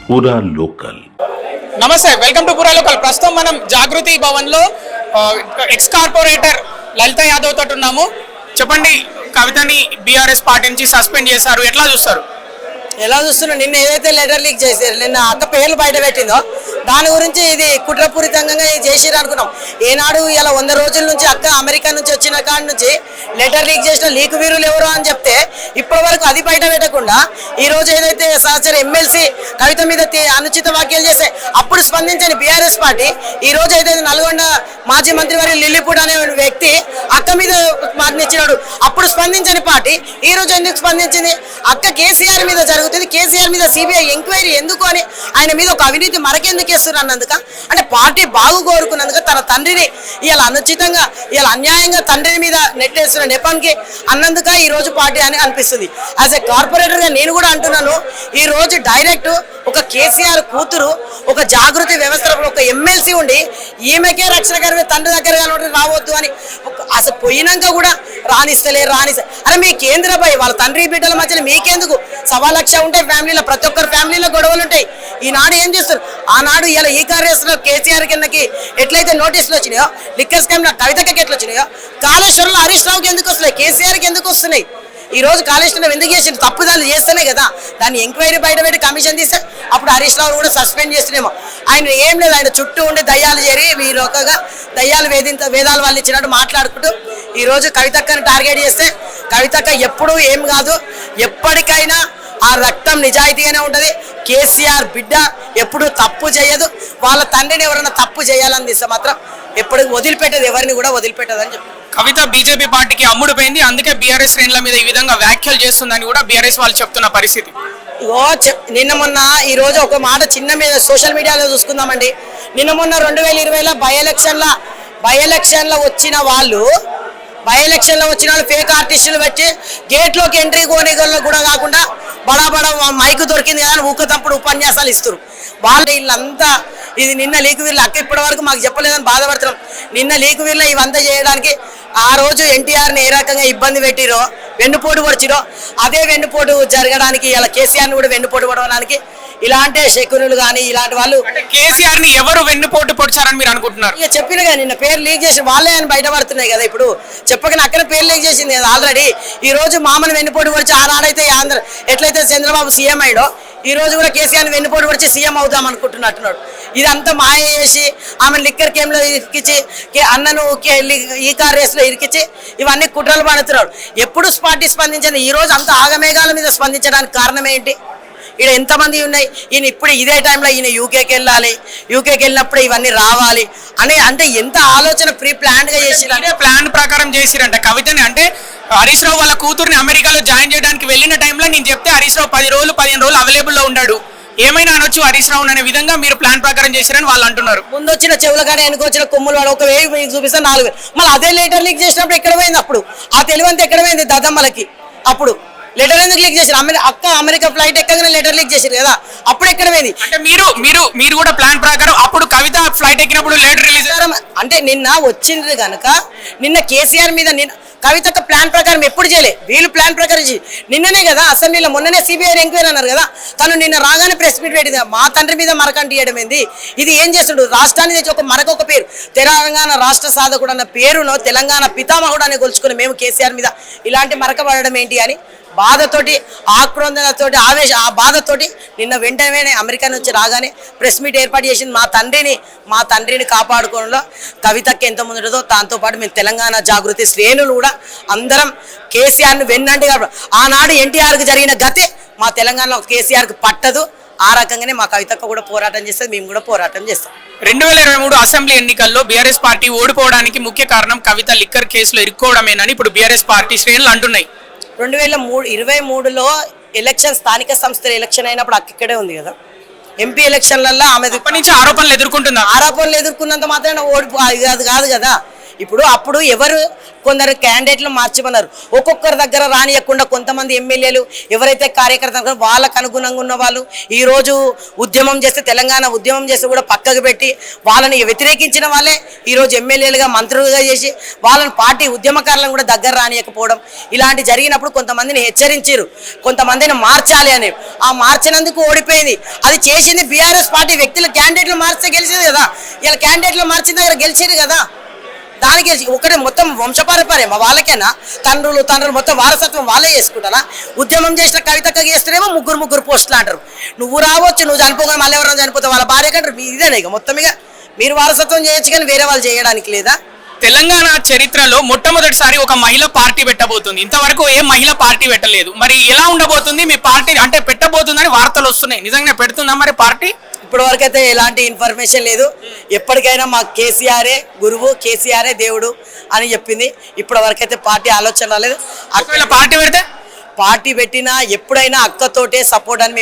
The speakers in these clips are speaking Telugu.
పూరా లోకల్. నమస్తే, వెల్కమ్ టు పూరా లోకల్. ప్రస్తుతం మనం జాగృతి భవన్ లో ఎక్స్ కార్పొరేటర్ లలిత యాదవ్ తోటి ఉన్నాము. చెప్పండి, కవితని బీఆర్ఎస్ పార్టీ నుంచి సస్పెండ్ చేశారు, ఎట్లా చూస్తారు? ఎలా చూస్తున్నా, నిన్న ఏదైతే లెటర్ లీక్ చేశారు, నిన్న అక్క పేర్లు బయట పెట్టిందో దాని గురించి ఇది కుట్రపూరితంగా చేసిరు అనుకున్నాం. ఏనాడు ఇలా 100 రోజుల నుంచి అక్క అమెరికా నుంచి వచ్చిన కాడి నుంచి లెటర్ లీక్ చేసిన లీక్ వీరులు ఎవరు అని చెప్తే ఇప్పటి వరకు అది బయట పెట్టకుండా ఈ రోజు ఏదైతే సహచర ఎమ్మెల్సీ కవిత మీద అనుచిత వ్యాఖ్యలు చేస్తే అప్పుడు స్పందించని బీఆర్ఎస్ పార్టీ ఈ రోజు ఏదైతే నల్గొండ మాజీ మంత్రి వారి లిల్లీపూట్ అనే వ్యక్తి అక్క మీద మాటినిచ్చినాడు, అప్పుడు స్పందించని పార్టీ ఈ రోజు ఎందుకు స్పందించింది? అక్క కేసీఆర్ మీద జరుగుతుంది, కేసీఆర్ మీద సిబిఐ ఎంక్వైరీ ఎందుకు అని, ఆయన మీద ఒక అవినీతి మరకెందుకు వేస్తున్నారు అన్నందుక, అంటే పార్టీ బాగు కోరుకున్నందుక తన తండ్రిని ఇలా అనుచితంగా ఇలా అన్యాయంగా తండ్రిని మీద నెట్టేస్తున్న నెపానికి అన్నందుక ఈ రోజు పార్టీ అని అనిపిస్తుంది. యాజ్ ఎ కార్పొరేటర్ గా నేను కూడా అంటున్నాను, ఈ రోజు డైరెక్ట్ ఒక కేసీఆర్ కూతురు ఒక జాగృతి వ్యవస్థలో ఒక ఎమ్మెల్సీ ఉండి ఈమెకే రక్షణ కలిగి తండ్రి దగ్గర రావద్దు అని అసలు పోయినాక కూడా రాణిస్తే అరే మీ కేంద్రపై వాళ్ళ తండ్రి బిడ్డల మధ్యలో మీకెందుకు? 1,00,000 ఉంటాయి ఫ్యామిలీలో, ప్రతి ఒక్కరు ఫ్యామిలీలో గొడవలు ఉంటాయి. ఈనాడు ఏం చేస్తారు? ఆనాడు ఇలా ఈ కార్యక్రమంలో కేసీఆర్ కిందకి ఎట్లయితే నోటీసులు వచ్చినాయో, లిక్కర్ స్కామ్ లో కవితకి ఎట్లా వచ్చినాయో, కాళేశ్వరంలో హరీష్ రావుకి ఎందుకు వస్తున్నాయి, కేసీఆర్కి ఎందుకు వస్తున్నాయి? ఈ రోజు కాళేశ్వరం ఎందుకు చేసి తప్పుదాలు చేస్తేనే కదా దాన్ని ఎంక్వైరీ బయట పెట్టి కమిషన్ తీస్తే అప్పుడు హరీష్ రావు కూడా సస్పెండ్ చేస్తున్నామో. ఆయన ఏం లేదు, ఆయన చుట్టూ ఉండి దయ్యాలు చేరి మీరు ఒకగా దయ్యాలు వేదాలు వాళ్ళు ఇచ్చినట్టు మాట్లాడుకుంటూ ఈ రోజు కవితక్కని టార్గెట్ చేస్తే కవితక్క ఎప్పుడూ ఏం కాదు, ఎప్పటికైనా ఆ రక్తం నిజాయితీగానే ఉంటుంది. కేసీఆర్ బిడ్డ ఎప్పుడు తప్పు చేయదు, వాళ్ళ తండ్రిని ఎవరైనా తప్పు చేయాలని తీస్తే మాత్రం ఎప్పుడు వదిలిపెట్టదు, ఎవరిని కూడా వదిలిపెట్టదని చెప్పి కవిత బీజేపీ పార్టీకి అమ్ముడుపోయింది, అందుకే బీఆర్ఎస్ శ్రేణుల మీద ఈ విధంగా వ్యాఖ్యలు చేస్తుందని కూడా బీఆర్ఎస్ వాళ్ళు చెప్తున్న పరిస్థితి. ఇగో నిన్న మొన్న ఈ రోజు ఒక మాట చిన్న మీద సోషల్ మీడియాలో చూసుకుందామండి. నిన్న మొన్న 2020లో బై ఎలక్షన్లో వచ్చిన వాళ్ళు ఫేక్ ఆర్టిస్టులు పెట్టి గేట్లోకి ఎంట్రీ కోనిగల్లో కూడా కాకుండా బడా మైకు దొరికింది కదా ఊకతప్పుడు ఉపన్యాసాలు ఇస్తారు. వాళ్ళు వీళ్ళంతా ఇది నిన్న లీక్ వీర్లు అక్క ఇప్పటి వరకు మాకు చెప్పలేదని బాధపడుతున్నాం. నిన్న లీక్ వీర్లు ఇవంతా చేయడానికి ఆ రోజు ఎన్టీఆర్ని ఏ రకంగా ఇబ్బంది పెట్టిరో, వెన్నుపోటు పొడిచిరో, అదే వెన్నుపోటు జరగడానికి ఇలా కేసీఆర్ని కూడా వెన్నుపోటు పడడానికి ఇలాంటి శకునులు కానీ ఇలాంటి వాళ్ళు కేసీఆర్ ని ఎవరు వెన్నుపోటు పొడిచారని మీరు అనుకుంటున్నారు? ఇక చెప్పిన కదా నిన్న పేరు లీక్ చేసి వాళ్ళే అని బయటపడుతున్నాయి కదా. ఇప్పుడు చెప్పకనే అక్కడ పేరు లీక్ చేసింది కదా ఆల్రెడీ. ఈ రోజు మామని వెన్నుపోటు పొడిచి ఆనాడైతే ఎట్లయితే చంద్రబాబు సీఎం అయ్యాడో ఈ రోజు కూడా కేసీఆర్ని వెన్నుపోటు పొడిచి సీఎం అవుదాం అనుకుంటున్నట్టున్నాడు. ఇదంతా మాయ చేసి ఆమె లిక్కర్ కేమ్లో ఇరికించి అన్నను ఈ కార్ రేస్లో ఇరికించి ఇవన్నీ కుట్రలు పడుతున్నాడు. ఎప్పుడు పార్టీ స్పందించింది, ఈ రోజు అంత ఆగమేఘాల మీద స్పందించడానికి కారణం ఏంటి? ఇక్కడ ఎంతమంది ఉన్నాయి, ఈయన ఇప్పుడు ఇదే టైంలో ఈయన యూకేకి వెళ్ళాలి, యూకేకి వెళ్ళినప్పుడు ఇవన్నీ రావాలి అని అంటే ఎంత ఆలోచన ప్రీ ప్లాన్డ్ గా చేసి ప్లాన్ ప్రకారం చేసిరంట కవితని. అంటే హరీష్ రావు వాళ్ళ కూతుర్ని అమెరికాలో జాయిన్ చేయడానికి వెళ్ళిన టైంలో నేను చెప్తే హరీష్ రావు 10 రోజులు 15 రోజులు అవైలబుల్లో ఉన్నాడు, ఏమైనా అనొచ్చు హరీష్ రావు అనే విధంగా మీరు ప్లాన్ ప్రకారం చేశారని వాళ్ళు అంటున్నారు. ముందు వచ్చిన చెవుల కానీ వెనుకొచ్చిన కొమ్ములు వాడు 1,000 మీకు చూపిస్తే 4,000 మళ్ళీ అదే లెటర్ లీక్ చేసినప్పుడు ఎక్కడ పోయింది? అప్పుడు ఆ తెలివంతా ఎక్కడ పోయింది దద్దమ్మలకి? అప్పుడు లెటర్ ఎందుకు లీక్ చేశారు? అక్క అమెరికా ఫ్లైట్ ఎక్కగానే లెటర్ లీక్ చేశారు కదా, అప్పుడు ఎక్కడ పోయింది? అంటే మీరు కూడా ప్లాన్ ప్రకారం అప్పుడు కవిత ఫ్లైట్ ఎక్కినప్పుడు లెటర్ రిలీజ్ అంటే నిన్న వచ్చింది కనుక నిన్న కేసీఆర్ మీద కవితక్క ప్లాన్ ప్రకారం ఎప్పుడు చేయలే, వీళ్ళు ప్లాన్ ప్రకారం నిన్ననే కదా అసెంబ్లీలో మొన్ననే సిబిఐ ఎంక్వైరీ అన్నారు కదా. తను నిన్న రాగానే ప్రెస్ మీట్ పెట్టింది, మా తండ్రి మీద మరకంటి ఇవ్వడం ఏంది, ఇది ఏం చేస్తుండు? రాష్ట్రాన్ని తెచ్చి ఒక మరొక పేరు తెలంగాణ రాష్ట్ర సాధకుడు అన్న పేరును తెలంగాణ పితామహుడు అని కొలుచుకుని మేము కేసీఆర్ మీద ఇలాంటి మరక పడడం ఏంటి అని బాధతోటి ఆక్రోందనతోటి ఆ బాధతోటి నిన్న వెంటనే అమెరికా నుంచి రాగానే ప్రెస్ మీట్ ఏర్పాటు చేసింది. మా తండ్రిని కాపాడుకోవడంలో కవితకి ఎంత ముందుంటుందో దాంతోపాటు మేము తెలంగాణ జాగృతి శ్రేణులు కూడా అందరం కేసీఆర్ని వెన్నంటి ఆనాడు ఎన్టీఆర్కి జరిగిన గతే మా తెలంగాణలో కేసీఆర్కి పట్టదు. ఆ రకంగానే మా కవితక్క కూడా పోరాటం చేస్తుంది, మేము కూడా పోరాటం చేస్తాం. 2023 అసెంబ్లీ ఎన్నికల్లో బీఆర్ఎస్ పార్టీ ఓడిపోవడానికి ముఖ్య కారణం కవిత లిక్కర్ కేసులో ఇరుక్కోవడమేనని ఇప్పుడు బీఆర్ఎస్ పార్టీ శ్రేణులు అంటున్నాయి. 2023లో ఎలక్షన్ స్థానిక సంస్థల ఎలక్షన్ అయినప్పుడు అక్కడే ఉంది కదా, ఎంపీ ఎలక్షన్లలో ఆమె నుంచి ఆరోపణలు ఎదుర్కొంటున్నారు. ఆరోపణలు ఎదుర్కొన్నంత మాత్రాన అది కాదు కదా. ఇప్పుడు అప్పుడు ఎవరు కొందరు క్యాండిడేట్లు మార్చమన్నారు, ఒక్కొక్కరి దగ్గర రానియకుండా కొంతమంది ఎమ్మెల్యేలు ఎవరైతే కార్యకర్తలు వాళ్ళకు అనుగుణంగా ఉన్న వాళ్ళు ఈరోజు ఉద్యమం చేస్తే, తెలంగాణ ఉద్యమం చేస్తే కూడా పక్కకు పెట్టి వాళ్ళని వ్యతిరేకించిన వాళ్ళే ఈరోజు ఎమ్మెల్యేలుగా మంత్రులుగా చేసి వాళ్ళని పార్టీ ఉద్యమకారులను కూడా దగ్గర రానియకపోవడం, ఇలాంటి జరిగినప్పుడు కొంతమందిని హెచ్చరించారు, కొంతమందిని మార్చాలి అని. ఆ మార్చినందుకు ఓడిపోయింది. అది చేసింది బీఆర్ఎస్ పార్టీ వ్యక్తులు, క్యాండిడేట్లు మార్చితే గెలిచేది కదా. ఇలా క్యాండిడేట్లు మార్చిన దగ్గర గెలిచేది కదా. దానికి ఒకటే మొత్తం వంశపారంపర్యం వాళ్ళకేనా, తండ్రులు మొత్తం వారసత్వం వాళ్ళే చేసుకుంటారా? ఉద్యమం చేసిన కవితక్క చేస్తేనేమో ముగ్గురు పోస్టులు అంటారు. నువ్వు రావచ్చు, నువ్వు చనిపోగా మళ్ళీ ఎవరైనా చనిపోతావు వాళ్ళ భార్య కంటారు. ఇదేనా ఇక మొత్తం ఇక మీరు వారసత్వం చేయొచ్చు కానీ వేరే వాళ్ళు చేయడానికి లేదా? తెలంగాణ చరిత్రలో మొట్టమొదటిసారి ఒక మహిళ పార్టీ పెట్టబోతుంది. ఇంతవరకు ఏ మహిళ పార్టీ పెట్టలేదు. మరి ఎలా ఉండబోతుంది మీ పార్టీ? అంటే పెట్టబోతుందని వార్తలు వస్తున్నాయి, నిజంగా పెడుతుందా మరి పార్టీ? ఇప్పటి వరకు అయితే ఎలాంటి ఇన్ఫర్మేషన్ లేదు. ఎప్పటికైనా మా కేసీఆరే గురువు, కేసీఆరే దేవుడు అని చెప్పింది. ఇప్పటి వరకు అయితే పార్టీ ఆలోచన రాలేదు. ఒకవేళ పార్టీ పెడితే పార్టీ పెట్టినా ఎప్పుడైనా అక్కతోటే సపోర్ట్ అని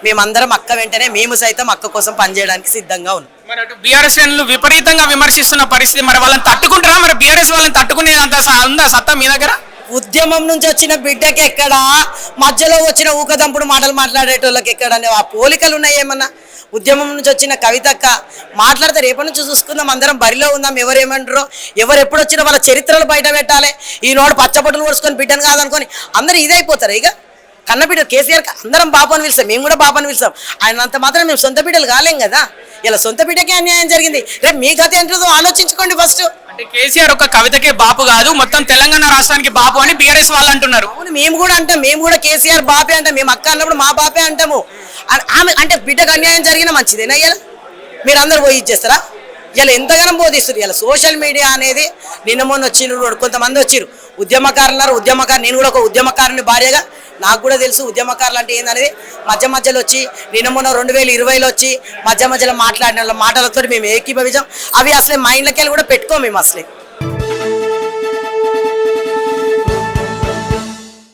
మేమందరం అక్క వెంటనే మేము సైతం అక్క కోసం పనిచేయడానికి సిద్ధంగా ఉన్నాం. మరి అటు బీఆర్ఎస్ శ్రేణులు విపరీతంగా విమర్శిస్తున్న పరిస్థితి, మరి వాళ్ళని తట్టుకుంటారా? మరి బీఆర్ఎస్ వాళ్ళని తట్టుకునేంత ఉందా సత్తా మీ దగ్గర? ఉద్యమం నుంచి వచ్చిన బిడ్డకి ఎక్కడ, మధ్యలో వచ్చిన ఊకదంపుడు మాటలు మాట్లాడేటోళ్ళకి ఎక్కడ ఆ పోలికలు ఉన్నాయి ఏమన్నా? ఉద్యమం నుంచి వచ్చిన కవితక్క మాట్లాడితే రేపటి నుంచి చూసుకుందాం, అందరం బరిలో ఉందాం. ఎవరేమంటారో, ఎవరు ఎప్పుడు వచ్చినా వాళ్ళ చరిత్రలు బయట పెట్టాలి. ఈనాడు పచ్చబొట్టులు కొడుచుకొని బిడ్డను కాదనుకొని అందరూ ఇదైపోతారు. ఇక కన్నబిడ్డ కేసీఆర్ అందరం బాబు అని పిలుస్తాం, మేము కూడా బాబు అని పిలుస్తాం. ఆయన అంత మాత్రం మేము సొంత బిడ్డలు కాలేం కదా. ఇలా సొంత బిడ్డకే అన్యాయం జరిగింది, రేపు మీ గత ఏంటో ఆలోచించుకోండి ఫస్ట్. అంటే కేసీఆర్ ఒక కవితకే బాపు కాదు, మొత్తం తెలంగాణ రాష్ట్రానికి బాపు అని బీఆర్ఎస్ వాళ్ళు అంటున్నారు. అవును, మేము కూడా అంటాం, మేము కూడా కేసీఆర్ బాపే అంటాం. మేము అక్క అన్నప్పుడు మా బాపే అంటాము. ఆమె అంటే బిడ్డకు అన్యాయం జరిగిన మంచిదేనా? ఇలా మీరు అందరు పోయి ఇచ్చేస్తారా? ఇలా ఎంతగానో బోధిస్తారు. ఇలా సోషల్ మీడియా అనేది నిన్న మొన్న వచ్చిర్రు, కొంతమంది వచ్చిర్రు ఉద్యమకారులు. నేను కూడా ఒక ఉద్యమకారుని భార్యగా నాకు కూడా తెలుసు ఉద్యమకారులు అంటే ఏందనేది. మధ్యలో వచ్చి నిన్న మొన్న 2020లో వచ్చి మధ్యలో మాట్లాడిన మాటలతో మేము ఏకీభవించాం. అవి అసలే మైండ్లకి వెళ్ళి కూడా పెట్టుకోము మేము అసలే.